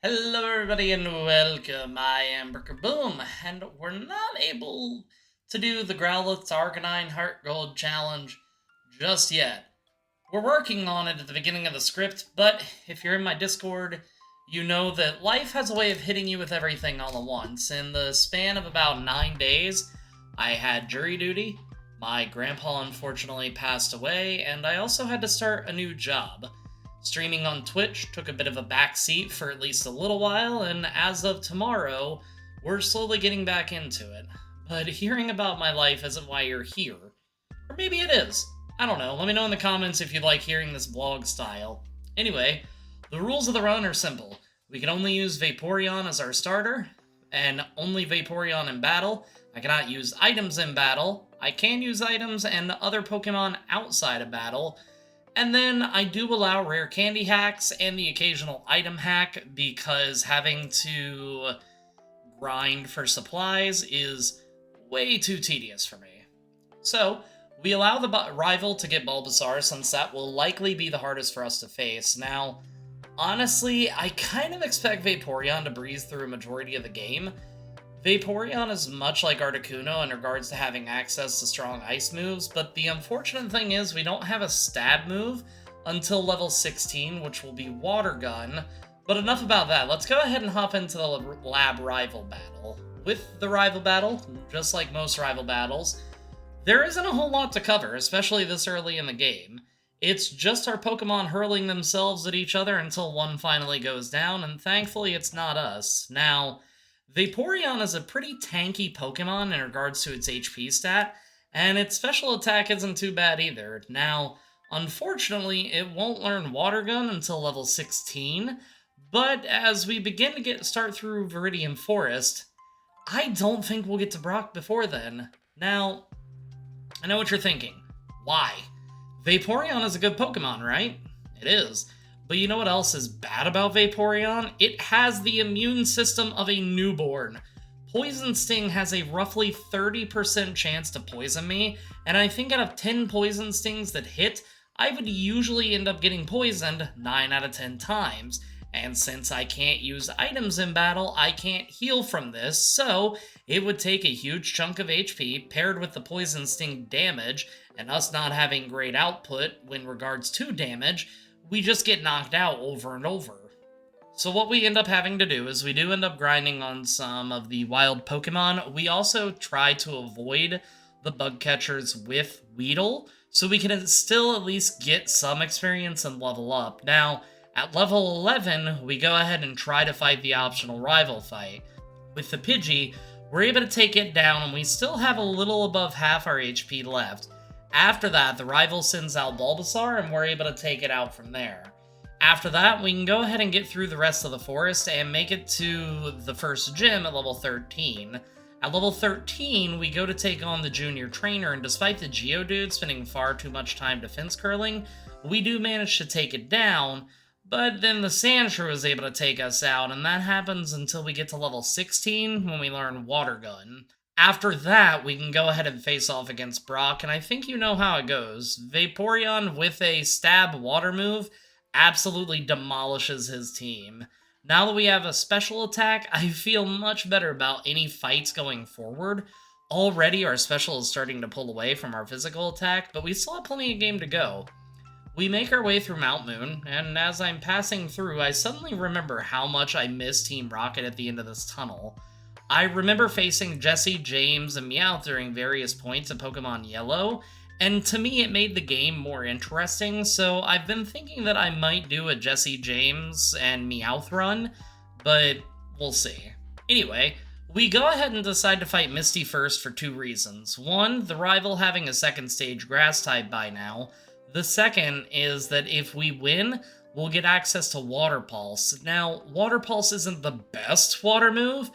Hello, everybody, and welcome. I am Bricker Boom, and we're not able to do the Growlithe's Arcanine Heart Gold Challenge just yet. We're working on it at the beginning of the script, but if you're in my Discord, you know that life has a way of hitting you with everything all at once. In the span of about 9 days, I had jury duty, my grandpa unfortunately passed away, and I also had to start a new job. Streaming on Twitch took a bit of a backseat for at least a little while, and as of tomorrow, we're slowly getting back into it. But hearing about my life isn't why you're here. Or maybe it is. I don't know. Let me know in the comments if you'd like hearing this vlog style. Anyway, the rules of the run are simple. We can only use Vaporeon as our starter, and only Vaporeon in battle. I cannot use items in battle. I can use items and other Pokemon outside of battle, and then I do allow rare candy hacks and the occasional item hack because having to grind for supplies is way too tedious for me. So, we allow the rival to get Bulbasaur since that will likely be the hardest for us to face. Now, honestly, I kind of expect Vaporeon to breeze through a majority of the game. Vaporeon is much like Articuno in regards to having access to strong ice moves, but the unfortunate thing is we don't have a stab move until level 16, which will be Water Gun. But enough about that, let's go ahead and hop into the lab rival battle. With the rival battle, just like most rival battles, there isn't a whole lot to cover, especially this early in the game. It's just our Pokemon hurling themselves at each other until one finally goes down, and thankfully it's not us. Now, Vaporeon is a pretty tanky Pokemon in regards to its HP stat, and its special attack isn't too bad either. Now, unfortunately, it won't learn Water Gun until level 16, but as we begin to start through Viridian Forest, I don't think we'll get to Brock before then. Now, I know what you're thinking. Why? Vaporeon is a good Pokemon, right? It is. But you know what else is bad about Vaporeon? It has the immune system of a newborn. Poison Sting has a roughly 30% chance to poison me, and I think out of 10 Poison Stings that hit, I would usually end up getting poisoned 9 out of 10 times. And since I can't use items in battle, I can't heal from this, so it would take a huge chunk of HP paired with the Poison Sting damage, and us not having great output in regards to damage, we just get knocked out over and over. So what we end up having to do is we do end up grinding on some of the wild Pokemon. We also try to avoid the bug catchers with Weedle, so we can still at least get some experience and level up. Now, at level 11, we go ahead and try to fight the optional rival fight. With the Pidgey, we're able to take it down, and we still have a little above half our HP left. After that, the rival sends out Bulbasaur, and we're able to take it out from there. After that, we can go ahead and get through the rest of the forest and make it to the first gym at level 13. At level 13, we go to take on the Junior Trainer, and despite the Geodude spending far too much time defense curling, we do manage to take it down, but then the Sandshrew is able to take us out, and that happens until we get to level 16 when we learn Water Gun. After that, we can go ahead and face off against Brock, and I think you know how it goes. Vaporeon with a stab water move absolutely demolishes his team. Now that we have a special attack, I feel much better about any fights going forward. Already our special is starting to pull away from our physical attack, but we still have plenty of game to go. We make our way through Mount Moon, and as I'm passing through, I suddenly remember how much I miss Team Rocket at the end of this tunnel. I remember facing Jesse, James, and Meowth during various points in Pokemon Yellow, and to me it made the game more interesting, so I've been thinking that I might do a Jesse, James, and Meowth run, but we'll see. Anyway, we go ahead and decide to fight Misty first for two reasons. One, the rival having a second stage grass type by now. The second is that if we win, we'll get access to Water Pulse. Now, Water Pulse isn't the best water move,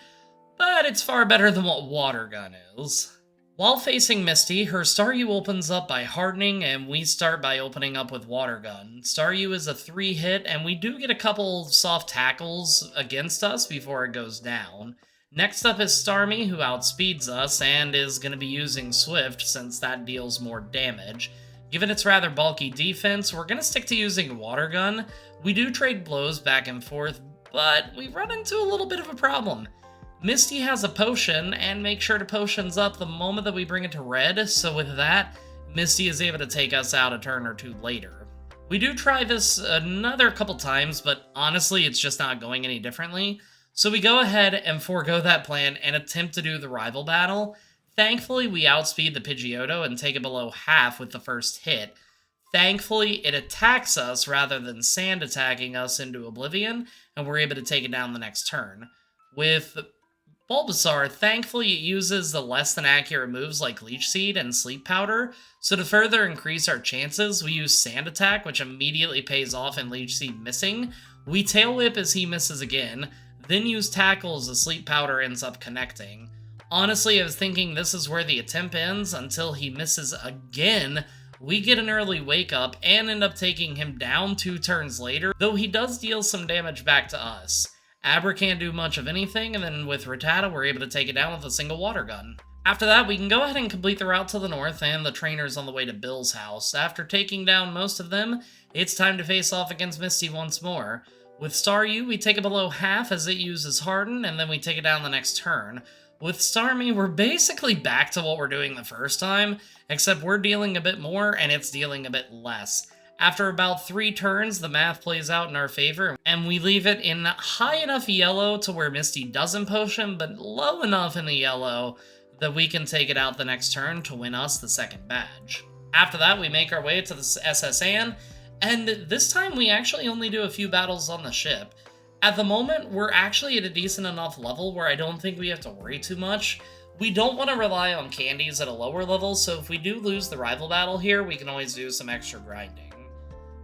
but it's far better than what Water Gun is. While facing Misty, her Staryu opens up by hardening, and we start by opening up with Water Gun. Staryu is a 3-hit, and we do get a couple soft tackles against us before it goes down. Next up is Starmie, who outspeeds us, and is going to be using Swift since that deals more damage. Given its rather bulky defense, we're going to stick to using Water Gun. We do trade blows back and forth, but we run into a little bit of a problem. Misty has a potion, and make sure to potions up the moment that we bring it to red, so with that, Misty is able to take us out a turn or two later. We do try this another couple times, but honestly, it's just not going any differently. So we go ahead and forego that plan and attempt to do the rival battle. Thankfully, we outspeed the Pidgeotto and take it below half with the first hit. Thankfully, it attacks us rather than sand attacking us into oblivion, and we're able to take it down the next turn. With Bulbasaur, thankfully it uses the less than accurate moves like Leech Seed and Sleep Powder, so to further increase our chances, we use Sand Attack, which immediately pays off in Leech Seed missing. We Tail Whip as he misses again, then use Tackle as the Sleep Powder ends up connecting. Honestly, I was thinking this is where the attempt ends until he misses again. We get an early wake up and end up taking him down 2 turns later, though he does deal some damage back to us. Abra can't do much of anything, and then with Rattata, we're able to take it down with a single water gun. After that, we can go ahead and complete the route to the north and the trainers on the way to Bill's house. After taking down most of them, it's time to face off against Misty once more. With Staryu, we take it below half as it uses Harden, and then we take it down the next turn. With Starmie, we're basically back to what we're doing the first time, except we're dealing a bit more and it's dealing a bit less. After about 3 turns, the math plays out in our favor, and we leave it in high enough yellow to where Misty doesn't potion, but low enough in the yellow that we can take it out the next turn to win us the second badge. After that, we make our way to the SS Anne, and this time we actually only do a few battles on the ship. At the moment, we're actually at a decent enough level where I don't think we have to worry too much. We don't want to rely on candies at a lower level, so if we do lose the rival battle here, we can always do some extra grinding.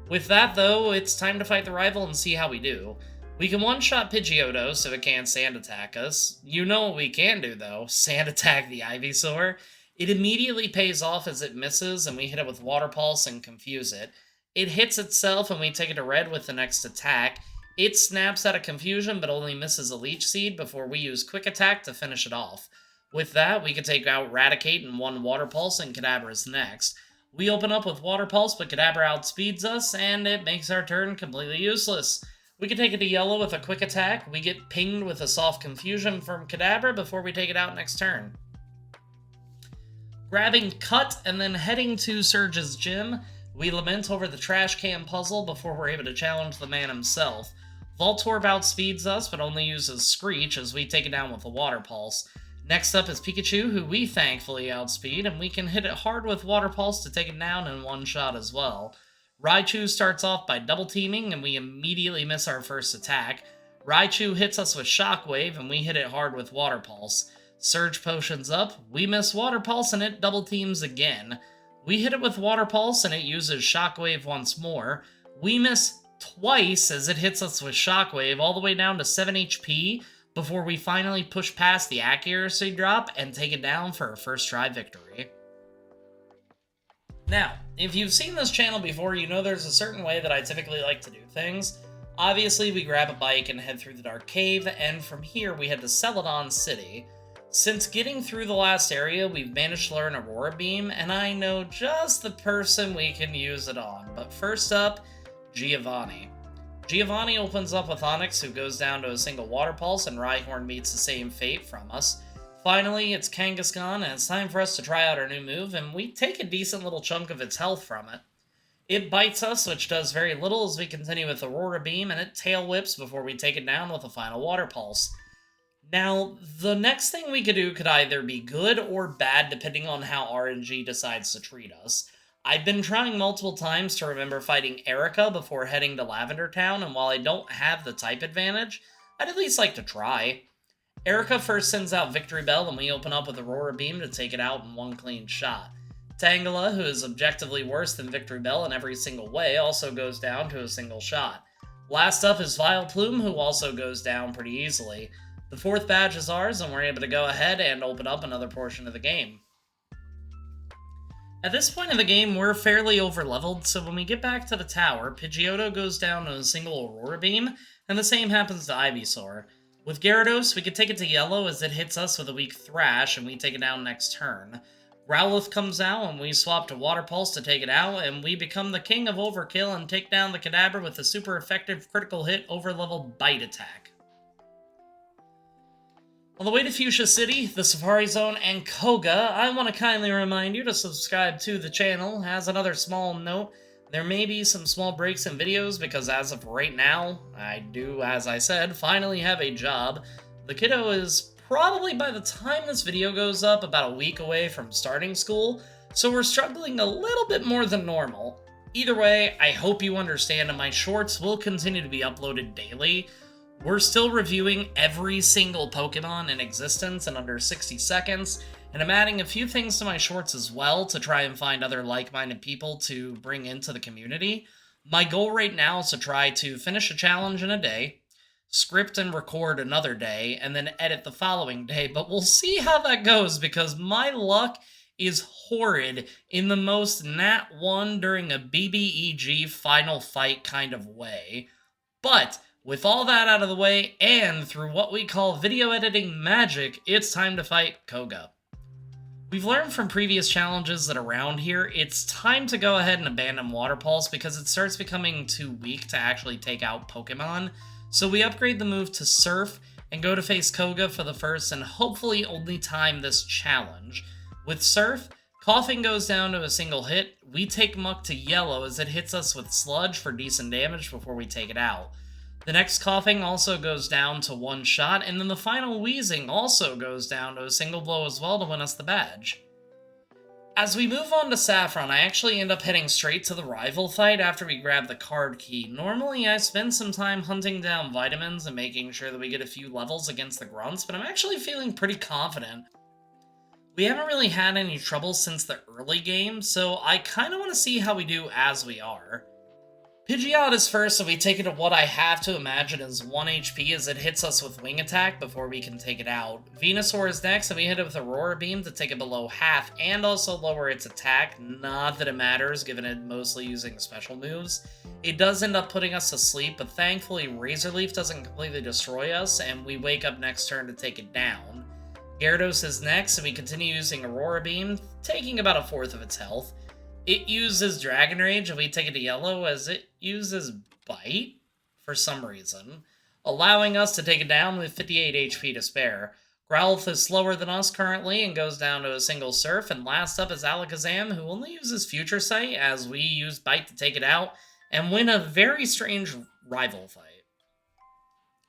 With that, though, it's time to fight the rival and see how we do. We can one-shot Pidgeotto so it can't sand attack us. You know what we can do, though. Sand attack the Ivysaur. It immediately pays off as it misses, and we hit it with Water Pulse and confuse it. It hits itself, and we take it to red with the next attack. It snaps out of confusion, but only misses a Leech Seed before we use Quick Attack to finish it off. With that, we can take out Raticate and 1 Water Pulse, and Kadabra's next. We open up with Water Pulse, but Kadabra outspeeds us, and it makes our turn completely useless. We can take it to yellow with a Quick Attack. We get pinged with a Soft Confusion from Kadabra before we take it out next turn. Grabbing Cut and then heading to Surge's gym, we lament over the trash can puzzle before we're able to challenge the man himself. Voltorb outspeeds us, but only uses Screech as we take it down with a Water Pulse. Next up is Pikachu, who we thankfully outspeed, and we can hit it hard with Water Pulse to take it down in one shot as well. Raichu starts off by double teaming, and we immediately miss our first attack. Raichu hits us with Shockwave, and we hit it hard with Water Pulse. Surge potions up, we miss Water Pulse, and it double teams again. We hit it with Water Pulse, and it uses Shockwave once more. We miss twice as it hits us with Shockwave, all the way down to 7 HP, before we finally push past the accuracy drop and take it down for a first try victory. Now, if you've seen this channel before, you know there's a certain way that I typically like to do things. Obviously, we grab a bike and head through the Dark Cave, and from here we head to Celadon City. Since getting through the last area, we've managed to learn Aurora Beam, and I know just the person we can use it on. But first up, Giovanni. Giovanni opens up with Onix, who goes down to a single Water Pulse, and Rhyhorn meets the same fate from us. Finally, it's Kangaskhan, and it's time for us to try out our new move, and we take a decent little chunk of its health from it. It bites us, which does very little as we continue with Aurora Beam, and it tail whips before we take it down with a final Water Pulse. Now, the next thing we could do could either be good or bad, depending on how RNG decides to treat us. I've been trying multiple times to remember fighting Erika before heading to Lavender Town, and while I don't have the type advantage, I'd at least like to try. Erika first sends out Victory Bell, and we open up with Aurora Beam to take it out in one clean shot. Tangela, who is objectively worse than Victory Bell in every single way, also goes down to a single shot. Last up is Vileplume, who also goes down pretty easily. The fourth badge is ours, and we're able to go ahead and open up another portion of the game. At this point in the game, we're fairly over-leveled, so when we get back to the tower, Pidgeotto goes down to a single Aurora Beam, and the same happens to Ivysaur. With Gyarados, we can take it to yellow as it hits us with a weak Thrash, and we take it down next turn. Growlithe comes out, and we swap to Water Pulse to take it out, and we become the king of overkill and take down the Kadabra with a super effective critical hit over-level bite attack. On the way to Fuchsia City, the Safari Zone, and Koga, I want to kindly remind you to subscribe to the channel. As another small note, there may be some small breaks in videos because as of right now, I do, as I said, finally have a job. The kiddo is probably, by the time this video goes up, about a week away from starting school, so we're struggling a little bit more than normal. Either way, I hope you understand, and my shorts will continue to be uploaded daily. We're still reviewing every single Pokemon in existence in under 60 seconds, and I'm adding a few things to my shorts as well to try and find other like-minded people to bring into the community. My goal right now is to try to finish a challenge in a day, script and record another day, and then edit the following day, but we'll see how that goes because my luck is horrid in the most Nat 1 during a BBEG final fight kind of way. But with all that out of the way, and through what we call video editing magic, it's time to fight Koga. We've learned from previous challenges that around here, it's time to go ahead and abandon Water Pulse because it starts becoming too weak to actually take out Pokemon. So we upgrade the move to Surf and go to face Koga for the first and hopefully only time this challenge. With Surf, Coughing goes down to a single hit. We take Muck to yellow as it hits us with Sludge for decent damage before we take it out. The next Coughing also goes down to one shot, and then the final Wheezing also goes down to a single blow as well to win us the badge. As we move on to Saffron, I actually end up heading straight to the rival fight after we grab the card key. Normally, I spend some time hunting down vitamins and making sure that we get a few levels against the Grunts, but I'm actually feeling pretty confident. We haven't really had any trouble since the early game, so I kind of want to see how we do as we are. Pidgeot is first, so we take it to what I have to imagine is 1 HP as it hits us with Wing Attack before we can take it out. Venusaur is next, and we hit it with Aurora Beam to take it below half and also lower its attack. Not that it matters, given it mostly using special moves. It does end up putting us to sleep, but thankfully Razor Leaf doesn't completely destroy us, and we wake up next turn to take it down. Gyarados is next, and we continue using Aurora Beam, taking about a fourth of its health. It uses Dragon Rage, and we take it to yellow as it uses Bite for some reason, allowing us to take it down with 58 HP to spare. Growlithe is slower than us currently and goes down to a single Surf, and last up is Alakazam, who only uses Future Sight as we use Bite to take it out and win a very strange rival fight.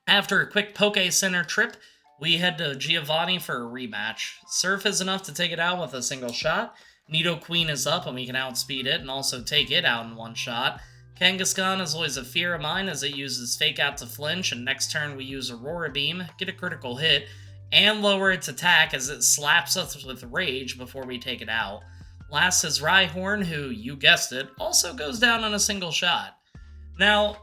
After a quick Poke Center trip, we head to Giovanni for a rematch. Surf is enough to take it out with a single shot. Nidoqueen is up and we can outspeed it and also take it out in one shot. Kangaskhan is always a fear of mine as it uses Fake Out to flinch, and next turn we use Aurora Beam, get a critical hit, and lower its attack as it slaps us with Rage before we take it out. Last is Rhyhorn, who, you guessed it, also goes down on a single shot. Now,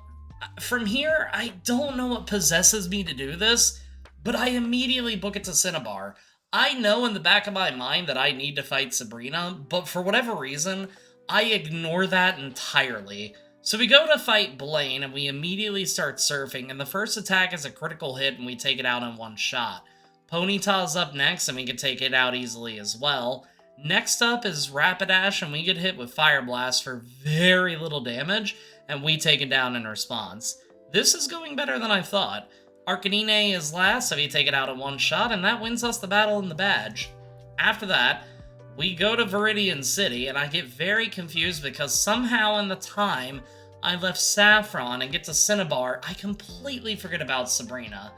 from here, I don't know what possesses me to do this, but I immediately book it to Cinnabar. I know in the back of my mind that I need to fight Sabrina, but for whatever reason, I ignore that entirely. So we go to fight Blaine, and we immediately start surfing, and the first attack is a critical hit, and we take it out in one shot. Ponyta's up next, and we can take it out easily as well. Next up is Rapidash, and we get hit with Fire Blast for very little damage, and we take it down in response. This is going better than I thought. Arcanine is last, so we take it out in one shot, and that wins us the battle and the badge. After that, we go to Viridian City, and I get very confused because somehow in the time I left Saffron and get to Cinnabar, I completely forget about Sabrina.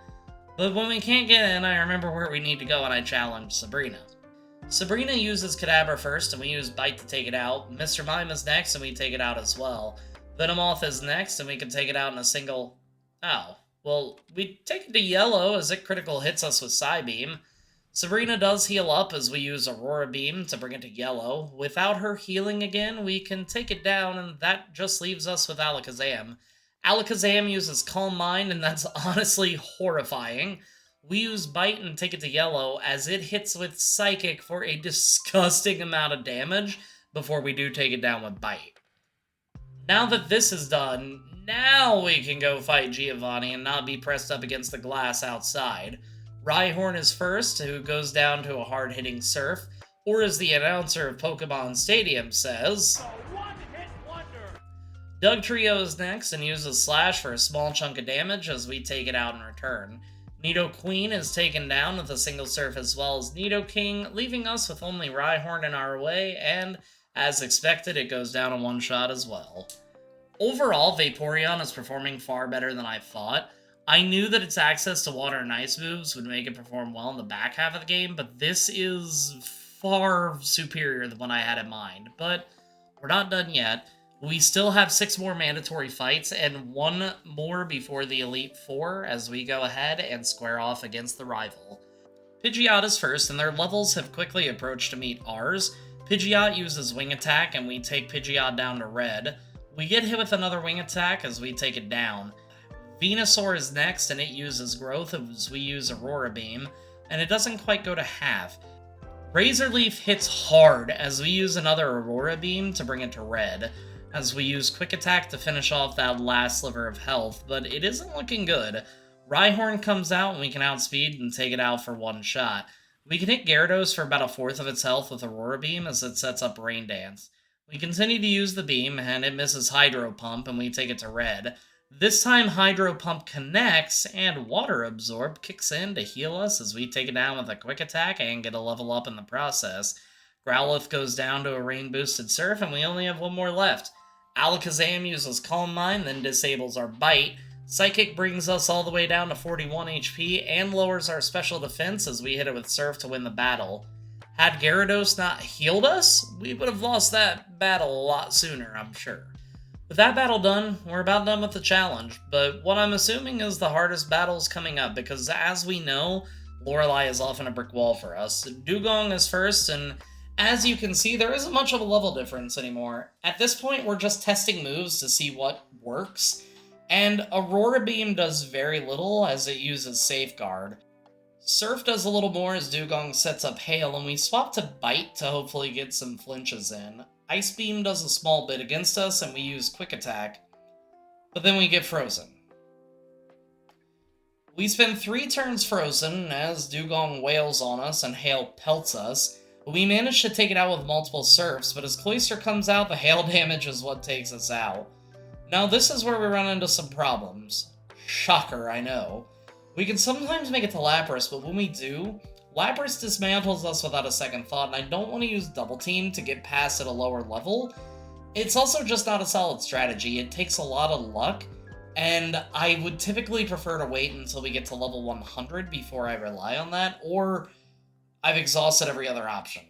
But when we can't get in, I remember where we need to go, and I challenge Sabrina. Sabrina uses Kadabra first, and we use Bite to take it out. Mr. Mime is next, and we take it out as well. Venomoth is next, and we can take it out in a single... Oh. Well, we take it to yellow as it critical hits us with Psybeam. Sabrina does heal up as we use Aurora Beam to bring it to yellow. Without her healing again, we can take it down, and that just leaves us with Alakazam. Alakazam uses Calm Mind, and that's honestly horrifying. We use Bite and take it to yellow as it hits with Psychic for a disgusting amount of damage before we do take it down with Bite. Now that this is done, now we can go fight Giovanni and not be pressed up against the glass outside. Rhyhorn is first, who goes down to a hard-hitting Surf. Or as the announcer of Pokemon Stadium says, Dugtrio is next and uses Slash for a small chunk of damage as we take it out in return. Nidoqueen is taken down with a single surf as well as Nidoking, leaving us with only Rhyhorn in our way, and as expected, it goes down in one shot as well. Overall, Vaporeon is performing far better than I thought. I knew that its access to water and ice moves would make it perform well in the back half of the game, but this is far superior than what I had in mind. But we're not done yet. We still have 6 more mandatory fights and 1 more before the Elite Four as we go ahead and square off against the rival. Pidgeot is first, and their levels have quickly approached to meet ours. Pidgeot uses Wing Attack, and we take Pidgeot down to red. We get hit with another Wing Attack as we take it down. Venusaur is next, and it uses Growth as we use Aurora Beam, and it doesn't quite go to half. Razor Leaf hits hard as we use another Aurora Beam to bring it to red, as we use Quick Attack to finish off that last sliver of health, but it isn't looking good. Rhyhorn comes out and we can outspeed and take it out for one shot. We can hit Gyarados for about a fourth of its health with Aurora Beam as it sets up Rain Dance. We continue to use the beam and it misses Hydro Pump and we take it to red. This time Hydro Pump connects and Water Absorb kicks in to heal us as we take it down with a Quick Attack and get a level up in the process. Growlithe goes down to a Rain Boosted Surf and we only have 1 more left. Alakazam uses Calm Mind, then disables our Bite. Psychic brings us all the way down to 41 HP and lowers our special defense as we hit it with Surf to win the battle. Had Gyarados not healed us, we would have lost that battle a lot sooner, I'm sure. With that battle done, we're about done with the challenge, but what I'm assuming is the hardest battle is coming up because as we know, Lorelei is often a brick wall for us. Dugong is first, and as you can see, there isn't much of a level difference anymore. At this point, we're just testing moves to see what works, and Aurora Beam does very little as it uses Safeguard. Surf does a little more as Dugong sets up Hail, and we swap to Bite to hopefully get some flinches in. Ice Beam does a small bit against us, and we use Quick Attack, but then we get frozen. We spend 3 turns frozen as Dugong wails on us and Hail pelts us. We manage to take it out with multiple surfs, but as Cloyster comes out, the hail damage is what takes us out. Now this is where we run into some problems. Shocker, I know. We can sometimes make it to Lapras, but when we do, Lapras dismantles us without a second thought, and I don't want to use Double Team to get past at a lower level. It's also just not a solid strategy. It takes a lot of luck, and I would typically prefer to wait until we get to level 100 before I rely on that, or I've exhausted every other option.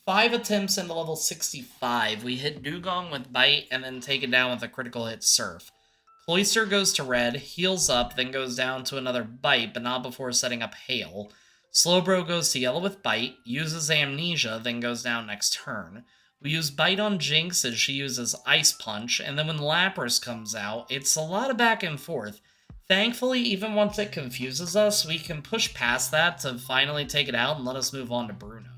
5 attempts into level 65. We hit Dugong with Bite and then take it down with a critical hit Surf. Cloyster goes to red, heals up, then goes down to another Bite, but not before setting up Hail. Slowbro goes to yellow with Bite, uses Amnesia, then goes down next turn. We use Bite on Jinx as she uses Ice Punch, and then when Lapras comes out, it's a lot of back and forth. Thankfully, even once it confuses us, we can push past that to finally take it out and let us move on to Bruno.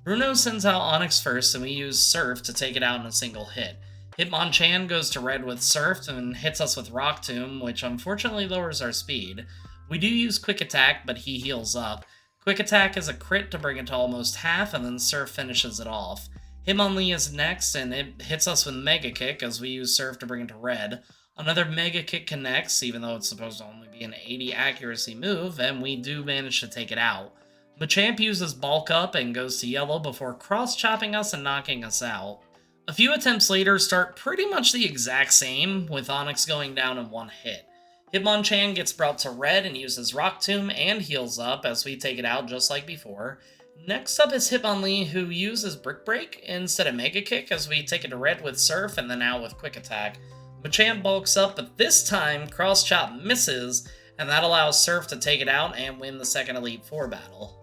Bruno sends out Onix first, and we use Surf to take it out in a single hit. Hitmonchan goes to red with Surf and hits us with Rock Tomb, which unfortunately lowers our speed. We do use Quick Attack, but he heals up. Quick Attack is a crit to bring it to almost half, and then Surf finishes it off. Hitmonlee is next, and it hits us with Mega Kick as we use Surf to bring it to red. Another Mega Kick connects, even though it's supposed to only be an 80 accuracy move, and we do manage to take it out. Machamp uses Bulk Up and goes to yellow before cross-chopping us and knocking us out. A few attempts later start pretty much the exact same, with Onix going down in one hit. Hitmonchan gets brought to red and uses Rock Tomb and heals up as we take it out just like before. Next up is Hitmonlee, who uses Brick Break instead of Mega Kick as we take it to red with Surf and then out with Quick Attack. Machamp bulks up, but this time Cross Chop misses, and that allows Surf to take it out and win the second Elite Four battle.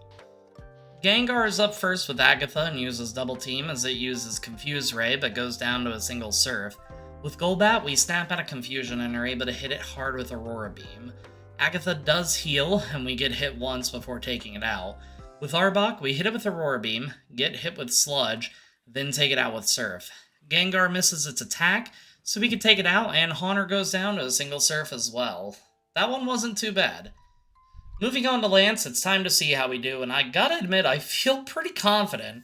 Gengar is up first with Agatha and uses Double Team as it uses Confuse Ray but goes down to a single Surf. With Golbat, we snap out of confusion and are able to hit it hard with Aurora Beam. Agatha does heal, and we get hit once before taking it out. With Arbok, we hit it with Aurora Beam, get hit with Sludge, then take it out with Surf. Gengar misses its attack, so we can take it out, and Haunter goes down to a single Surf as well. That one wasn't too bad. Moving on to Lance, it's time to see how we do, and I gotta admit, I feel pretty confident.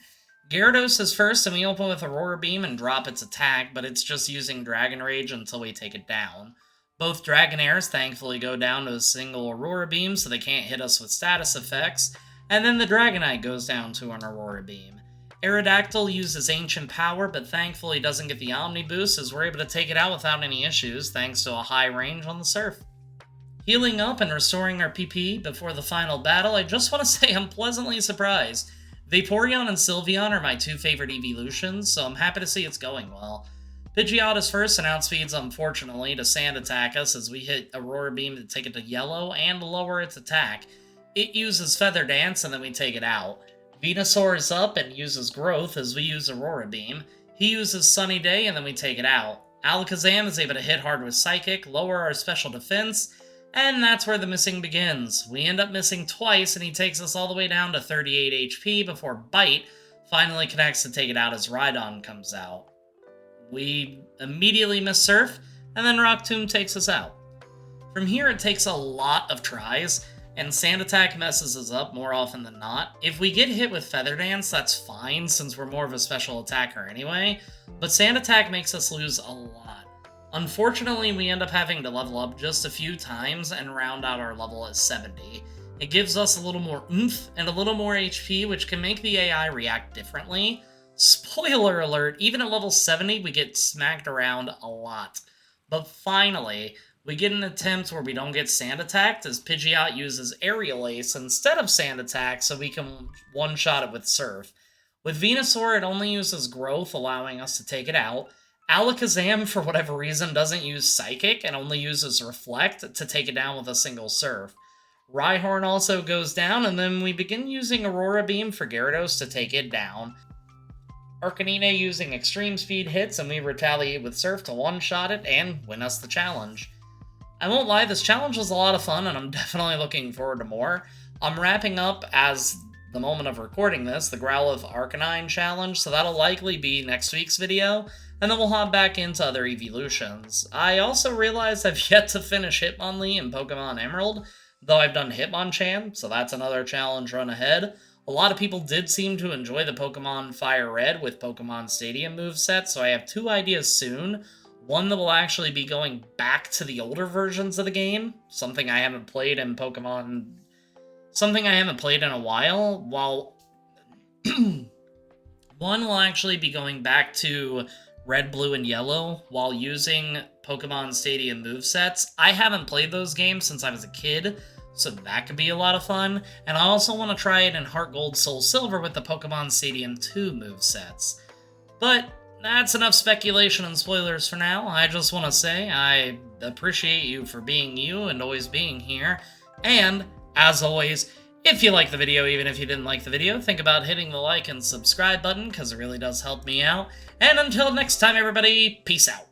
Gyarados is first, and we open with Aurora Beam and drop its attack, but it's just using Dragon Rage until we take it down. Both Dragonairs thankfully go down to a single Aurora Beam, so they can't hit us with status effects, and then the Dragonite goes down to an Aurora Beam. Aerodactyl uses Ancient Power, but thankfully doesn't get the Omni Boost, as we're able to take it out without any issues, thanks to a high range on the Surf. Healing up and restoring our PP before the final battle, I just want to say I'm pleasantly surprised. Vaporeon and Sylveon are my two favorite evolutions, so I'm happy to see it's going well. Pidgeot is first and outspeeds, unfortunately, to Sand Attack us as we hit Aurora Beam to take it to yellow and lower its attack. It uses Feather Dance and then we take it out. Venusaur is up and uses Growth as we use Aurora Beam. He uses Sunny Day and then we take it out. Alakazam is able to hit hard with Psychic, lower our special defense, and that's where the missing begins. We end up missing twice, and he takes us all the way down to 38 HP before Bite finally connects to take it out as Rhydon comes out. We immediately miss Surf, and then Rock Tomb takes us out. From here, it takes a lot of tries, and Sand Attack messes us up more often than not. If we get hit with Feather Dance, that's fine, since we're more of a special attacker anyway, but Sand Attack makes us lose a lot. Unfortunately, we end up having to level up just a few times and round out our level at 70. It gives us a little more oomph and a little more HP, which can make the AI react differently. Spoiler alert, even at level 70, we get smacked around a lot. But finally, we get an attempt where we don't get Sand Attacked, as Pidgeot uses Aerial Ace instead of Sand Attack, so we can one-shot it with Surf. With Venusaur, it only uses Growth, allowing us to take it out. Alakazam, for whatever reason, doesn't use Psychic and only uses Reflect to take it down with a single Surf. Rhyhorn also goes down, and then we begin using Aurora Beam for Gyarados to take it down. Arcanine using Extreme Speed hits, and we retaliate with Surf to one-shot it and win us the challenge. I won't lie, this challenge was a lot of fun, and I'm definitely looking forward to more. I'm wrapping up, as the moment of recording this, the Growlithe Arcanine challenge, so that'll likely be next week's video, and then we'll hop back into other evolutions. I also realized I've yet to finish Hitmonlee in Pokemon Emerald, though I've done Hitmonchan, so that's another challenge run ahead. A lot of people did seem to enjoy the Pokemon FireRed with Pokemon Stadium moveset, so I have two ideas soon. One that will actually be going back to the older versions of the game, something I haven't played in a while, while one will actually be going back to Red, Blue, and Yellow while using Pokemon Stadium movesets. I haven't played those games since I was a kid, so that could be a lot of fun. And I also want to try it in Heart Gold, Soul Silver with the Pokemon Stadium 2 movesets. But that's enough speculation and spoilers for now. I just want to say I appreciate you for being you and always being here. And, as always, if you liked the video, even if you didn't like the video, think about hitting the like and subscribe button, because it really does help me out. And until next time, everybody, peace out.